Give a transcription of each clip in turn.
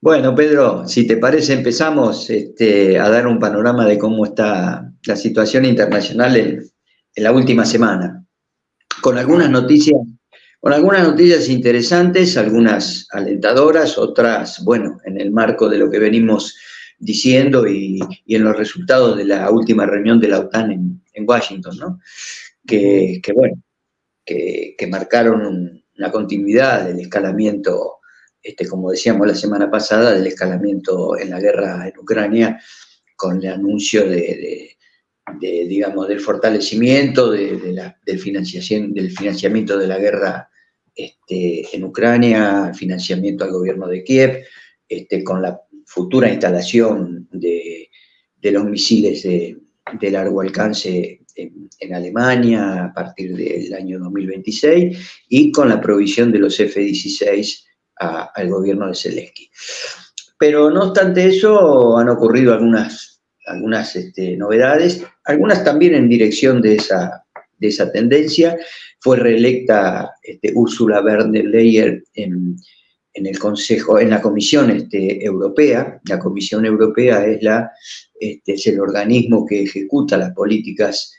Bueno, Pedro, si te parece, empezamos a dar un panorama de cómo está la situación internacional en la última semana, con algunas noticias interesantes, algunas alentadoras, otras, bueno, en el marco de lo que venimos diciendo y en los resultados de la última reunión de la OTAN en Washington, ¿no? Que marcaron una continuidad del escalamiento, como decíamos la semana pasada, del escalamiento en la guerra en Ucrania, con el anuncio digamos, del fortalecimiento del financiamiento de la guerra en Ucrania, financiamiento al gobierno de Kiev, con la futura instalación de los misiles de largo alcance en Alemania a partir del año 2026 y con la provisión de los F-16 al gobierno de Zelensky. Pero no obstante eso, han ocurrido algunas novedades, algunas también en dirección de esa tendencia. Fue reelecta Ursula von der Leyen en el Consejo, en la Comisión Europea. La Comisión Europea es el organismo que ejecuta las políticas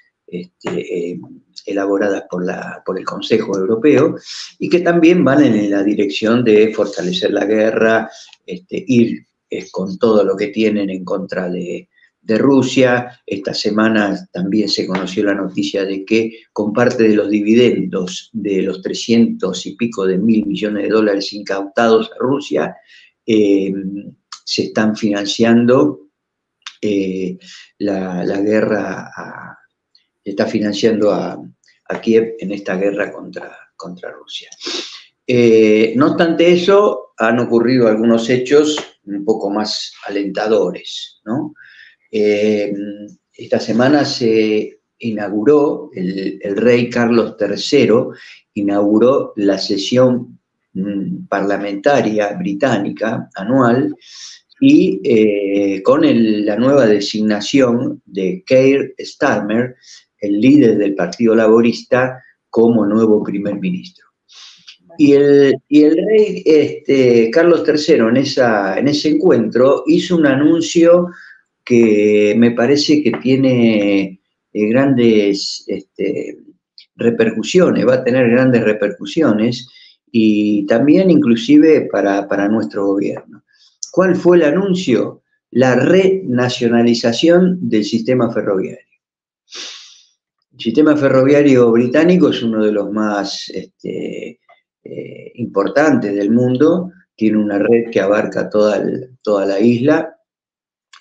elaboradas por el Consejo Europeo y que también van en la dirección de fortalecer la guerra, ir con todo lo que tienen en contra de Rusia. Esta semana también se conoció la noticia de que con parte de los dividendos de los 300 y pico de mil millones de dólares incautados a Rusia, se están financiando la guerra, se está financiando a Kiev en esta guerra contra Rusia. No obstante eso, han ocurrido algunos hechos un poco más alentadores, ¿no? Esta semana se inauguró, el rey Carlos III inauguró la sesión parlamentaria británica anual y con la nueva designación de Keir Starmer, el líder del Partido Laborista, como nuevo primer ministro. Y el rey Carlos III en ese encuentro hizo un anuncio que me parece que tiene grandes repercusiones, va a tener grandes repercusiones y también inclusive para nuestro gobierno. ¿Cuál fue el anuncio? La renacionalización del sistema ferroviario. El sistema ferroviario británico es uno de los más importantes del mundo, tiene una red que abarca toda la isla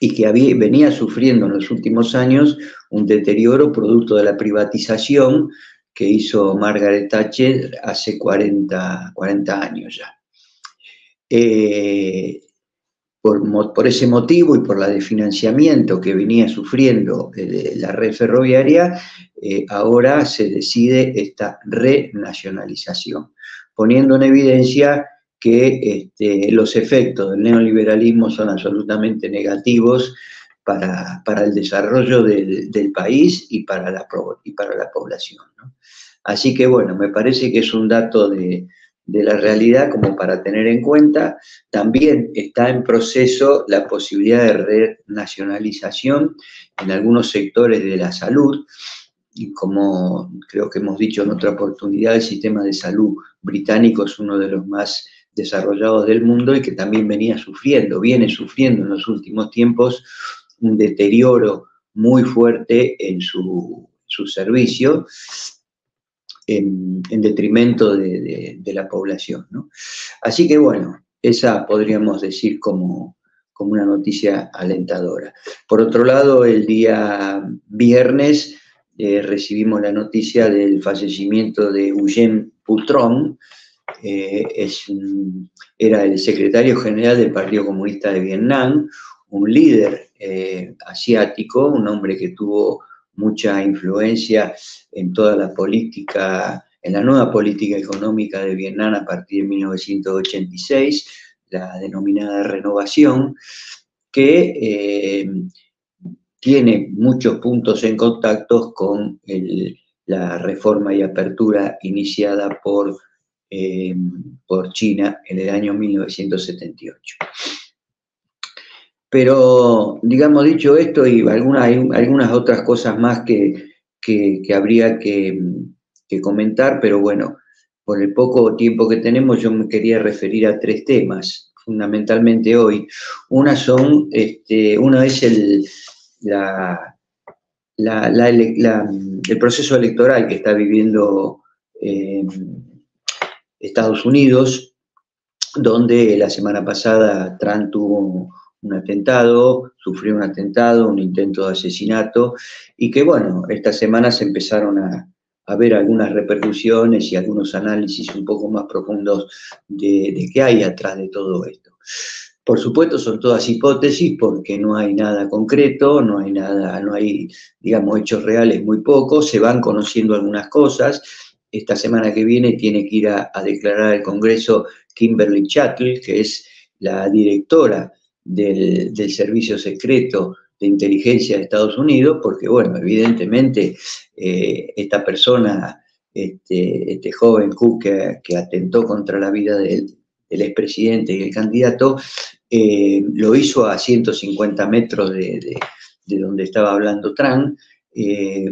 y que venía sufriendo en los últimos años un deterioro producto de la privatización que hizo Margaret Thatcher hace 40 años ya. Por ese motivo y por la desfinanciamiento que venía sufriendo la red ferroviaria, ahora se decide esta renacionalización, poniendo en evidencia que los efectos del neoliberalismo son absolutamente negativos para el desarrollo del país y para la población, ¿no? Así que, bueno, me parece que es un dato de la realidad como para tener en cuenta. También está en proceso la posibilidad de renacionalización en algunos sectores de la salud, y como creo que hemos dicho en otra oportunidad, el sistema de salud británico es uno de los más desarrollados del mundo y que también viene sufriendo en los últimos tiempos un deterioro muy fuerte en su servicio, en detrimento de la población, ¿no? Así que bueno, esa podríamos decir como una noticia alentadora. Por otro lado, el día viernes recibimos la noticia del fallecimiento de Eugene Poutron. Era el secretario general del Partido Comunista de Vietnam, un líder asiático, un hombre que tuvo mucha influencia en toda la política, en la nueva política económica de Vietnam a partir de 1986, la denominada renovación, que tiene muchos puntos en contacto con la reforma y apertura iniciada por China en el año 1978. Pero, digamos, dicho esto, y hay algunas otras cosas más que habría que comentar, pero bueno, por el poco tiempo que tenemos, yo me quería referir a 3 temas, fundamentalmente hoy. Uno es el proceso electoral que está viviendo Estados Unidos, donde la semana pasada Trump tuvo un atentado, sufrió un atentado, un intento de asesinato, y que bueno, esta semana se empezaron a ver algunas repercusiones y algunos análisis un poco más profundos de qué hay atrás de todo esto. Por supuesto, son todas hipótesis porque no hay nada concreto, no hay, digamos, hechos reales muy pocos, se van conociendo algunas cosas. Esta semana que viene tiene que ir a declarar al Congreso Kimberly Chattel, que es la directora del Servicio Secreto de Inteligencia de Estados Unidos, porque, bueno, evidentemente esta persona, este joven Cook que atentó contra la vida del expresidente y el candidato, lo hizo a 150 metros de donde estaba hablando Trump,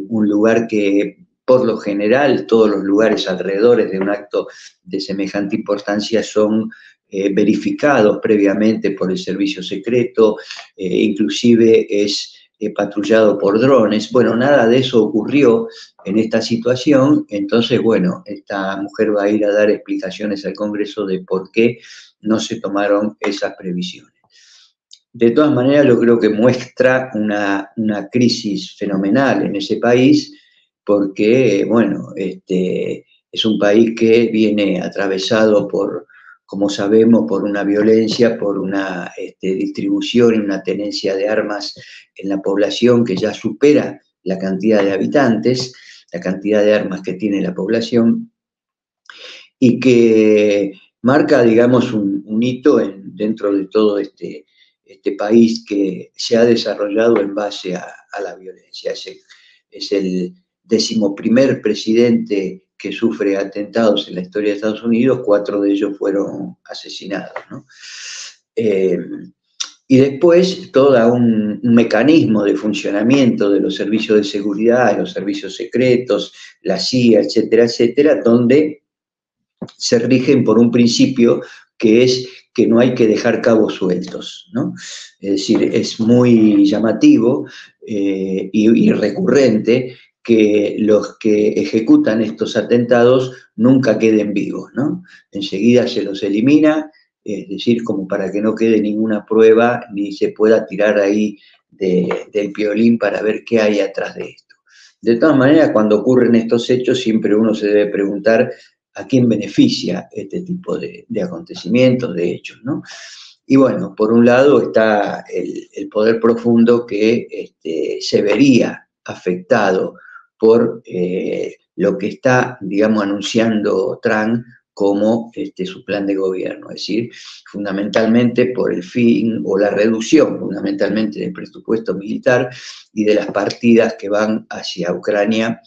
un lugar que por lo general todos los lugares alrededor de un acto de semejante importancia son verificados previamente por el servicio secreto, inclusive es patrullado por drones. Bueno, nada de eso ocurrió en esta situación, entonces, bueno, esta mujer va a ir a dar explicaciones al Congreso de por qué no se tomaron esas previsiones. De todas maneras, yo creo que muestra una crisis fenomenal en ese país, porque, bueno, es un país que viene atravesado por, como sabemos, por una violencia, por una distribución y una tenencia de armas en la población que ya supera la cantidad de habitantes, la cantidad de armas que tiene la población, y que marca, digamos, un hito dentro de todo este país que se ha desarrollado en base a la violencia. Es el 11º presidente que sufre atentados en la historia de Estados Unidos, 4 de ellos fueron asesinados, ¿no? Y después todo un mecanismo de funcionamiento de los servicios de seguridad, los servicios secretos, la CIA, etcétera, etcétera, donde se rigen por un principio que es que no hay que dejar cabos sueltos, ¿no? Es decir, es muy llamativo y recurrente que los que ejecutan estos atentados nunca queden vivos, ¿no? Enseguida se los elimina, es decir, como para que no quede ninguna prueba ni se pueda tirar ahí del piolín para ver qué hay atrás de esto. De todas maneras, cuando ocurren estos hechos, siempre uno se debe preguntar a quién beneficia este tipo de acontecimientos, de hechos, ¿no? Y bueno, por un lado está el poder profundo que se vería afectado por lo que está, digamos, anunciando Trump como su plan de gobierno, es decir, fundamentalmente por el fin o la reducción fundamentalmente del presupuesto militar y de las partidas que van hacia Ucrania,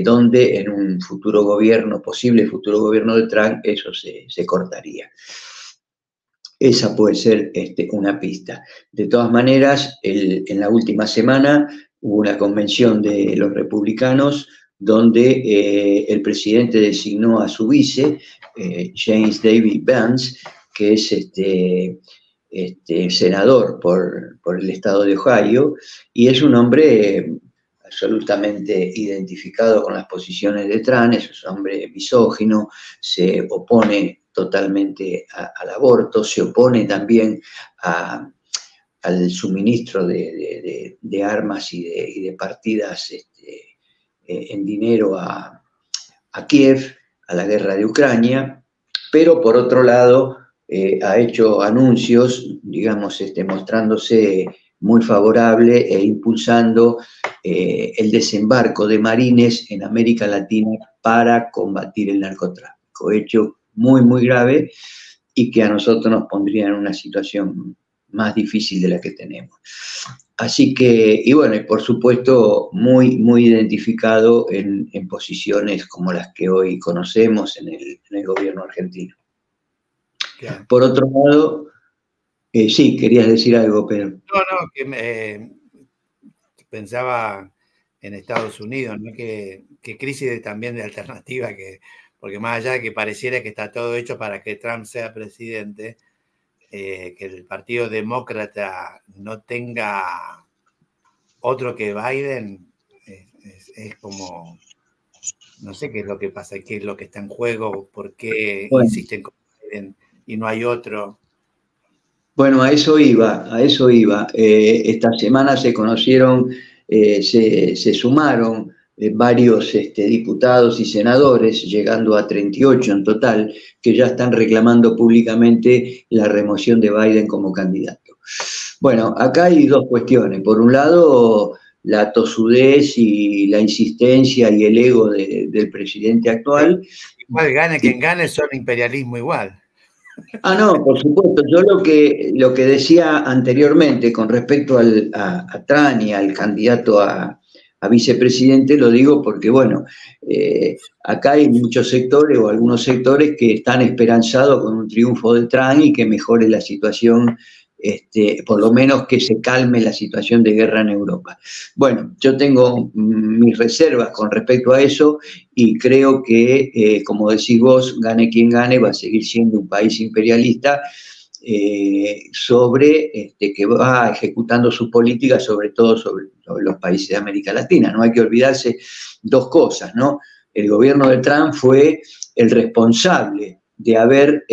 donde en un futuro gobierno, posible futuro gobierno de Trump, eso se cortaría. Esa puede ser una pista. De todas maneras, en la última semana hubo una convención de los republicanos donde el presidente designó a su vice, James David Vance, que es senador por el estado de Ohio, y es un hombre absolutamente identificado con las posiciones de Trump, es un hombre misógino, se opone totalmente al aborto, se opone también al suministro de armas y de partidas en dinero a Kiev, a la guerra de Ucrania, pero por otro lado ha hecho anuncios, digamos, mostrándose muy favorable e impulsando el desembarco de marines en América Latina para combatir el narcotráfico, hecho muy, muy grave y que a nosotros nos pondría en una situación más difícil de la que tenemos. Así que, y bueno, y por supuesto, muy, muy identificado en posiciones como las que hoy conocemos en el gobierno argentino. Claro. Por otro lado, sí, querías decir algo, Pedro. No, que pensaba en Estados Unidos, ¿no? Que crisis también de alternativa, porque más allá de que pareciera que está todo hecho para que Trump sea presidente, que el Partido Demócrata no tenga otro que Biden, es como, no sé qué es lo que pasa, qué es lo que está en juego, por qué insisten con Biden y no hay otro. Bueno, a eso iba. Esta semana se conocieron, se sumaron varios diputados y senadores, llegando a 38 en total, que ya están reclamando públicamente la remoción de Biden como candidato. Bueno, acá hay dos cuestiones. Por un lado, la tosudez y la insistencia y el ego del presidente actual. Igual gane quien gane, son imperialismo igual. Ah, no, por supuesto. Yo lo que decía anteriormente con respecto a Trump y al candidato a vicepresidente, lo digo porque, bueno, acá hay muchos sectores o algunos sectores que están esperanzados con un triunfo de Trump y que mejore la situación, por lo menos que se calme la situación de guerra en Europa. Bueno, yo tengo mis reservas con respecto a eso y creo que, como decís vos, gane quien gane, va a seguir siendo un país imperialista que va ejecutando su política, sobre todo sobre los países de América Latina. No hay que olvidarse dos cosas, ¿no? El gobierno de Trump fue el responsable de haber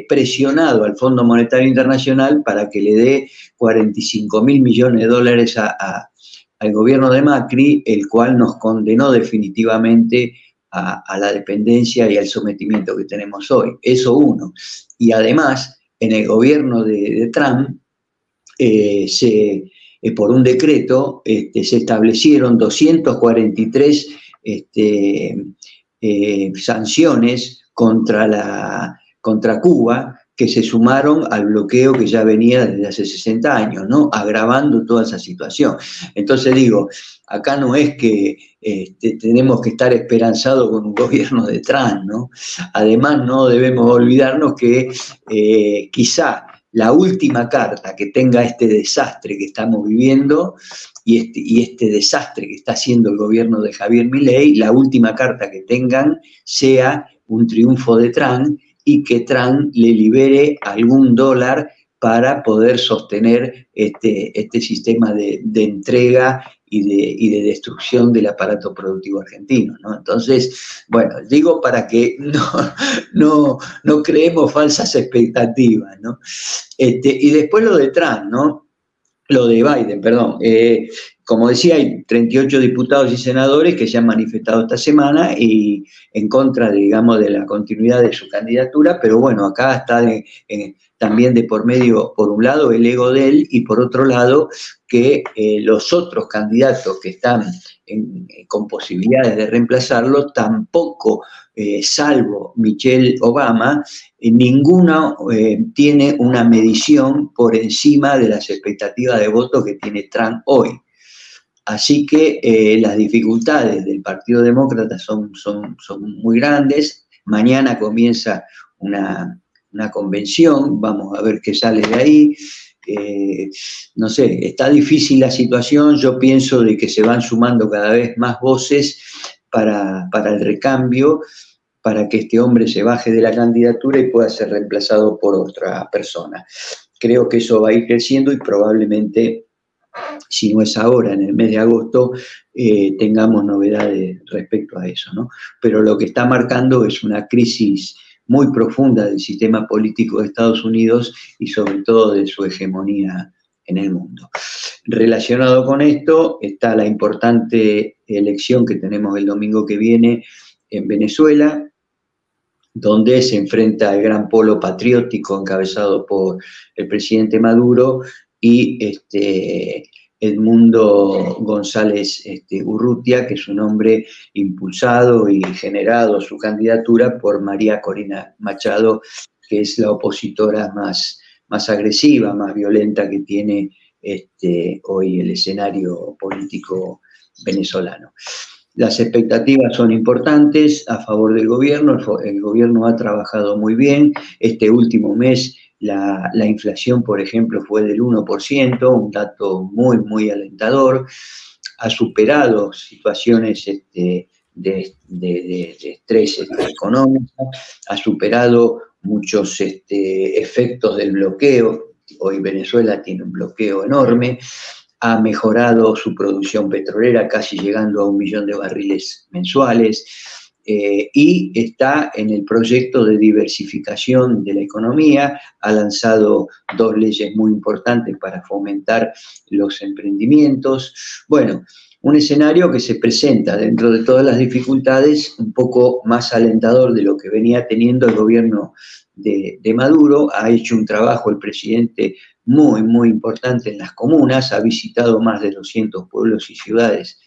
presionado al Fondo Monetario Internacional para que le dé 45.000 millones de dólares al gobierno de Macri, el cual nos condenó definitivamente a la dependencia y al sometimiento que tenemos hoy. Eso uno. Y además, en el gobierno de Trump, por un decreto, se establecieron 243 sanciones contra Cuba, que se sumaron al bloqueo que ya venía desde hace 60 años, ¿no? Agravando toda esa situación. Entonces digo, acá no es que tenemos que estar esperanzados con un gobierno de Trump, ¿no? Además, no debemos olvidarnos que quizá la última carta que tenga este desastre que estamos viviendo y este desastre que está haciendo el gobierno de Javier Milei, la última carta que tengan sea un triunfo de Trump y que Trump le libere algún dólar para poder sostener este sistema de entrega y de destrucción del aparato productivo argentino, ¿no? Entonces, bueno, digo para que no creemos falsas expectativas, ¿no? Y después lo de Trump, ¿no? Lo de Biden, perdón. Como decía, hay 38 diputados y senadores que se han manifestado esta semana y en contra, digamos, de la continuidad de su candidatura, pero bueno, acá está también de por medio, por un lado, el ego de él y por otro lado, que los otros candidatos que están con posibilidades de reemplazarlo tampoco, salvo Michelle Obama, ninguno tiene una medición por encima de las expectativas de voto que tiene Trump hoy. Así que las dificultades del Partido Demócrata son muy grandes. Mañana comienza una convención, vamos a ver qué sale de ahí. No sé, está difícil la situación. Yo pienso de que se van sumando cada vez más voces para el recambio, para que este hombre se baje de la candidatura y pueda ser reemplazado por otra persona. Creo que eso va a ir creciendo y probablemente, si no es ahora, en el mes de agosto, tengamos novedades respecto a eso, ¿no? Pero lo que está marcando es una crisis muy profunda del sistema político de Estados Unidos y sobre todo de su hegemonía en el mundo. Relacionado con esto está la importante elección que tenemos el domingo que viene en Venezuela, donde se enfrenta el gran polo patriótico encabezado por el presidente Maduro y Edmundo González Urrutia, que es un hombre impulsado y generado su candidatura por María Corina Machado, que es la opositora más más agresiva, más violenta que tiene hoy el escenario político venezolano. Las expectativas son importantes a favor del gobierno, el gobierno ha trabajado muy bien. Este último mes la inflación, por ejemplo, fue del 1%, un dato muy, muy alentador. Ha superado situaciones de estrés económico, ha superado muchos efectos del bloqueo. Hoy Venezuela tiene un bloqueo enorme. Ha mejorado su producción petrolera, casi llegando a 1 millón de barriles mensuales, y está en el proyecto de diversificación de la economía, ha lanzado 2 leyes muy importantes para fomentar los emprendimientos. Bueno, un escenario que se presenta dentro de todas las dificultades un poco más alentador de lo que venía teniendo el gobierno de Maduro. Ha hecho un trabajo el presidente muy, muy importante en las comunas, ha visitado más de 200 pueblos y ciudades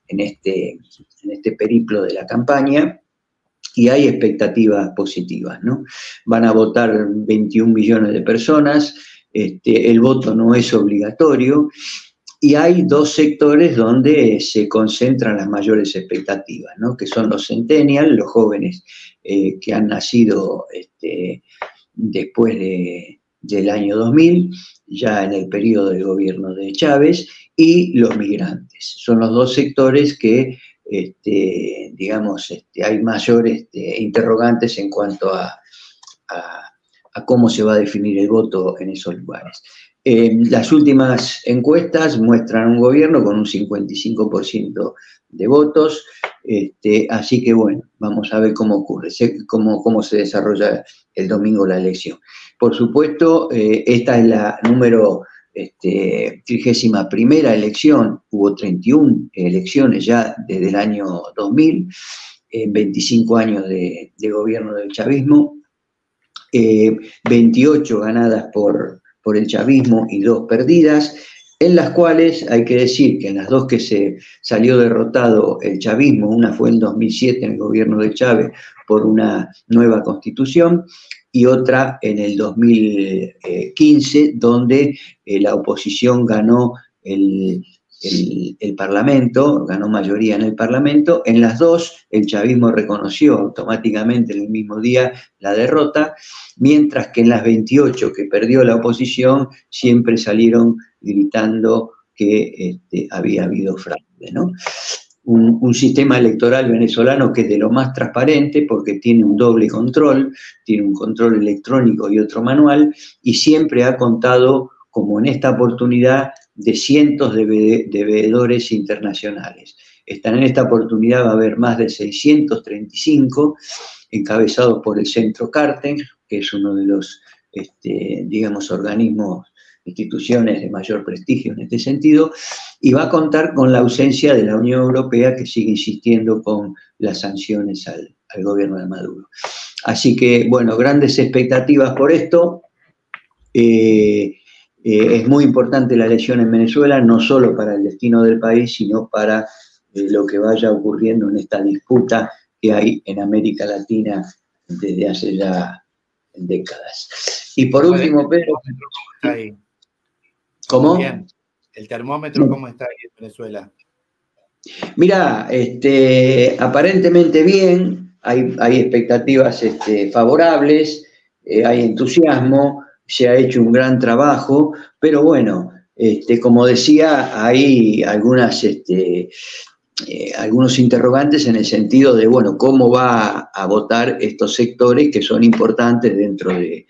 en este periplo de la campaña, y hay expectativas positivas, ¿no? Van a votar 21 millones de personas, el voto no es obligatorio, y hay 2 sectores donde se concentran las mayores expectativas, ¿no? Que son los centennials, los jóvenes que han nacido después del año 2000, ya en el periodo del gobierno de Chávez, y los migrantes. Son los 2 sectores que, digamos, hay mayores interrogantes en cuanto a cómo se va a definir el voto en esos lugares. Las últimas encuestas muestran un gobierno con un 55% de votos, así que bueno, vamos a ver cómo ocurre, cómo se desarrolla el domingo la elección. Por supuesto, esta es la número 31ª elección, hubo 31 elecciones ya desde el año 2000, en 25 años de gobierno del chavismo, 28 ganadas por el chavismo y 2 perdidas, en las cuales hay que decir que en las 2 que se salió derrotado el chavismo, una fue en 2007 en el gobierno de Chávez por una nueva constitución, y otra en el 2015, donde la oposición ganó el Parlamento, ganó mayoría en el Parlamento. En las 2, el chavismo reconoció automáticamente en el mismo día la derrota, mientras que en las 28 que perdió la oposición, siempre salieron gritando que había habido fraude, ¿no? Un sistema electoral venezolano que es de lo más transparente porque tiene un doble control, tiene un control electrónico y otro manual, y siempre ha contado, como en esta oportunidad, de cientos de veedores internacionales. En esta oportunidad va a haber más de 635, encabezados por el Centro Carter, que es uno de los, digamos, organismos, instituciones de mayor prestigio en este sentido, y va a contar con la ausencia de la Unión Europea, que sigue insistiendo con las sanciones al gobierno de Maduro. Así que, bueno, grandes expectativas por esto. Es muy importante la elección en Venezuela, no solo para el destino del país, sino para lo que vaya ocurriendo en esta disputa que hay en América Latina desde hace ya décadas. Y por último, Pedro... ¿Cómo? Bien. ¿El termómetro cómo está ahí en Venezuela? Mira, aparentemente bien, hay expectativas favorables, hay entusiasmo, se ha hecho un gran trabajo, pero bueno, como decía, hay algunos interrogantes en el sentido de, bueno, cómo va a votar estos sectores que son importantes dentro de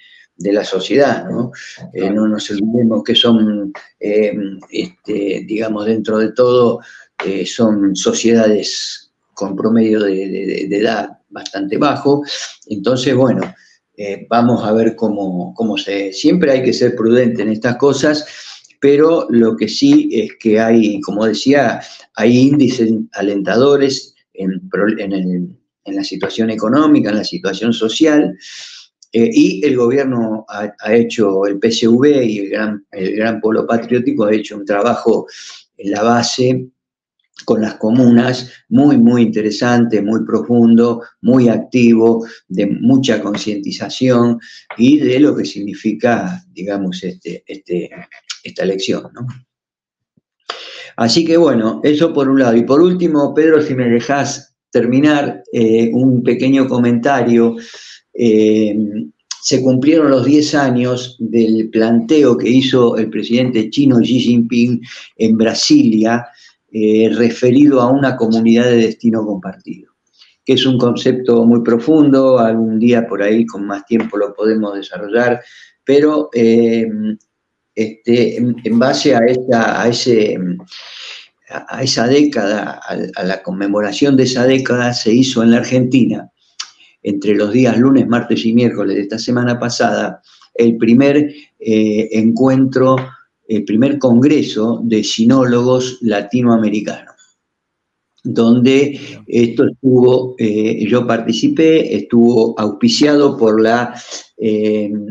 la sociedad, ¿no? No nos olvidemos que son, digamos, dentro de todo, son sociedades con promedio de edad bastante bajo. Entonces, bueno, vamos a ver cómo siempre hay que ser prudente en estas cosas, pero lo que sí es que hay, como decía, hay índices alentadores en la situación económica, en la situación social, y el gobierno ha hecho, el PSV y el gran polo patriótico ha hecho un trabajo en la base con las comunas, muy, muy interesante, muy profundo, muy activo, de mucha concientización y de lo que significa, digamos, esta elección, ¿no? Así que bueno, eso por un lado. Y por último, Pedro, si me dejás terminar, un pequeño comentario. Se cumplieron los 10 años del planteo que hizo el presidente chino Xi Jinping en Brasilia, referido a una comunidad de destino compartido, que es un concepto muy profundo. Algún día por ahí con más tiempo lo podemos desarrollar, pero en base a esa década, a la conmemoración de esa década, se hizo en la Argentina, entre los días lunes, martes y miércoles de esta semana pasada, el primer encuentro, el primer congreso de sinólogos latinoamericanos, donde esto estuvo, yo participé, estuvo auspiciado por la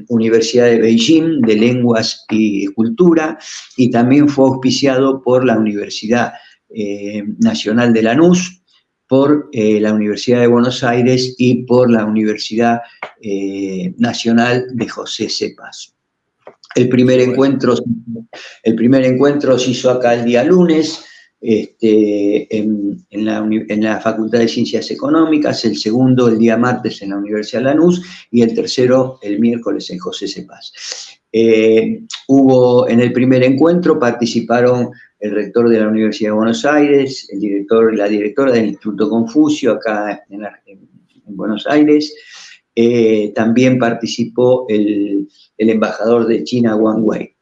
Universidad de Beijing de Lenguas y Cultura, y también fue auspiciado por la Universidad Nacional de Lanús, por la Universidad de Buenos Aires y por la Universidad Nacional de José C. Paz. El primer encuentro se hizo acá el día lunes, en la Facultad de Ciencias Económicas, el segundo el día martes en la Universidad de Lanús y el tercero el miércoles en José C. Paz. En el primer encuentro participaron el rector de la Universidad de Buenos Aires, el director y la directora del Instituto Confucio acá en Buenos Aires. También participó el embajador de China, Wang Wei,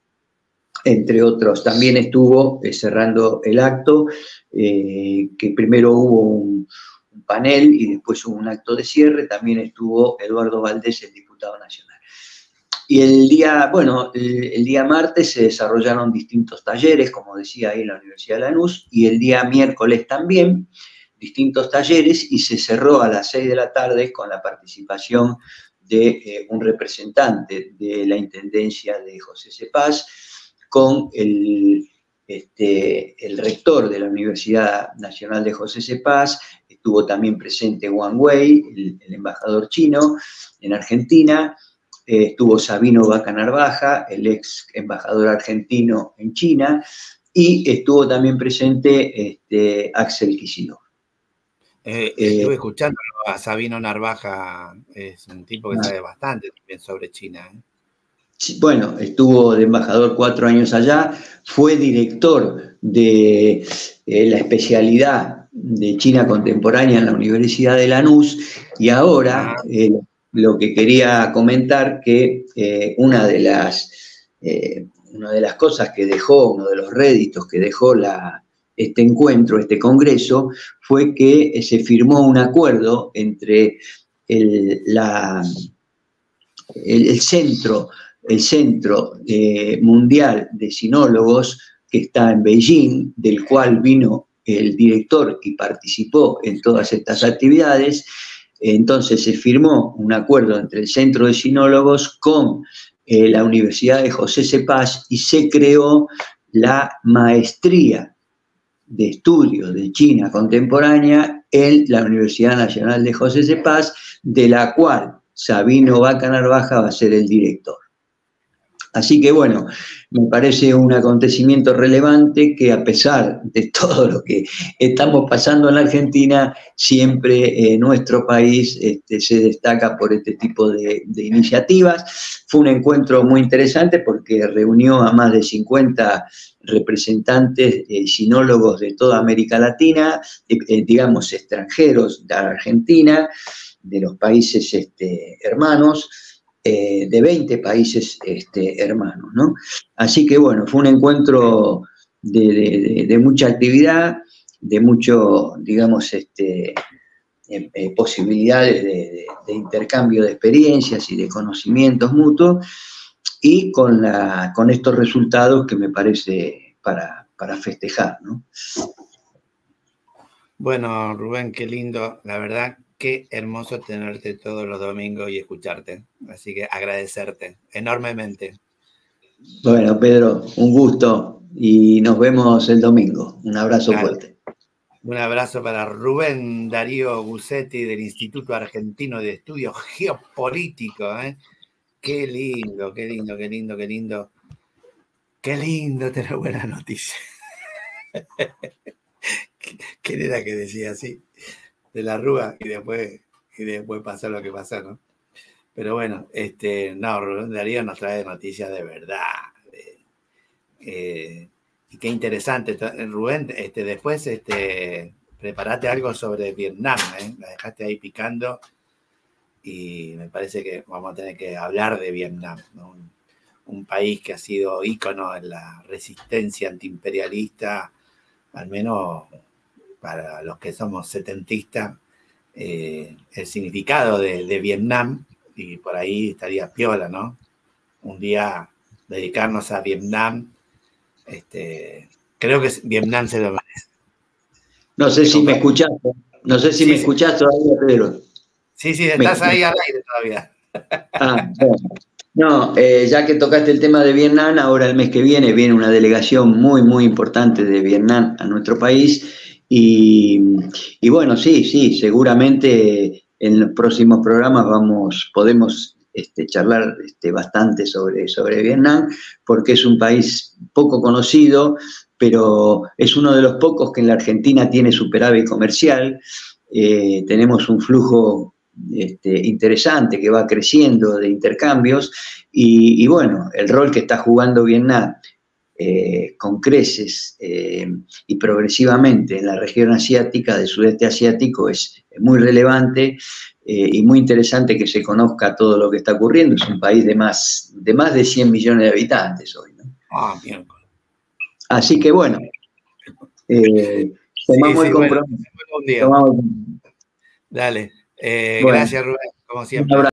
entre otros. También estuvo cerrando el acto, que primero hubo un panel y después hubo un acto de cierre. También estuvo Eduardo Valdés, el diputado nacional. Y el día martes se desarrollaron distintos talleres, como decía ahí en la Universidad de Lanús, y el día miércoles también, distintos talleres, y se cerró a las 6 de la tarde con la participación de un representante de la Intendencia de José C. Paz, con el rector de la Universidad Nacional de José C. Paz. Estuvo también presente Wang Wei, el embajador chino en Argentina. Estuvo Sabino Vaca Narvaja, el ex embajador argentino en China, y estuvo también presente Axel Kicillof. Estuve escuchando a Sabino Narvaja, es un tipo que sabe bastante también sobre China. Bueno, estuvo de embajador 4 años allá, fue director de la especialidad de China contemporánea en la Universidad de Lanús, y ahora lo que quería comentar, que una de las cosas que dejó, uno de los réditos que dejó este encuentro, este congreso, fue que se firmó un acuerdo entre el Centro Mundial de Sinólogos, que está en Beijing, del cual vino el director y participó en todas estas actividades. Entonces se firmó un acuerdo entre el Centro de Sinólogos con la Universidad de José C. Paz, y se creó la maestría de estudios de China contemporánea en la Universidad Nacional de José C. Paz, de la cual Sabino Vaca Narvaja va a ser el director. Así que bueno, me parece un acontecimiento relevante que, a pesar de todo lo que estamos pasando en la Argentina, siempre nuestro país se destaca por este tipo de iniciativas. Fue un encuentro muy interesante porque reunió a más de 50 representantes sinólogos de toda América Latina, digamos extranjeros de Argentina, de los países hermanos, de 20 países hermanos, ¿no? Así que bueno, fue un encuentro de mucha actividad, de mucho, digamos, posibilidades de intercambio de experiencias y de conocimientos mutuos, y con estos resultados que me parece para festejar, ¿no? Bueno, Rubén, qué lindo, la verdad. Qué hermoso tenerte todos los domingos y escucharte. Así que agradecerte enormemente. Bueno, Pedro, un gusto y nos vemos el domingo. Un abrazo fuerte. Un abrazo para Rubén Darío Gussetti del Instituto Argentino de Estudios Geopolíticos. Qué lindo, qué lindo, qué lindo, qué lindo. Qué lindo tener buenas noticias. ¿Quién era que decía así? De la Rúa y después pasó lo que pasó, ¿no? Pero bueno, no, Rubén Darío nos trae noticias de verdad. Y qué interesante, Rubén, después preparate algo sobre Vietnam, la dejaste ahí picando y me parece que vamos a tener que hablar de Vietnam, ¿no? Un país que ha sido ícono en la resistencia antiimperialista, al menos para los que somos setentistas, el significado de Vietnam, y por ahí estaría piola, ¿no? Un día dedicarnos a Vietnam. Creo que Vietnam se lo merece. No sé si me escuchaste. No sé si me escuchaste todavía, Pedro. Sí, estás ahí al aire todavía. Bueno. No, ya que tocaste el tema de Vietnam, ahora el mes que viene una delegación muy, muy importante de Vietnam a nuestro país y bueno, sí, seguramente en los próximos programas podemos charlar bastante sobre Vietnam, porque es un país poco conocido, pero es uno de los pocos que en la Argentina tiene superávit comercial. Tenemos un flujo interesante que va creciendo de intercambios y bueno, el rol que está jugando Vietnam con creces y progresivamente en la región asiática, del sudeste asiático, es muy relevante y muy interesante que se conozca todo lo que está ocurriendo. Es un país de más de 100 millones de habitantes hoy, ¿no? Bien. Así que bueno, tomamos el compromiso. Bueno, un día. Dale. Bueno, gracias, Rubén, como siempre.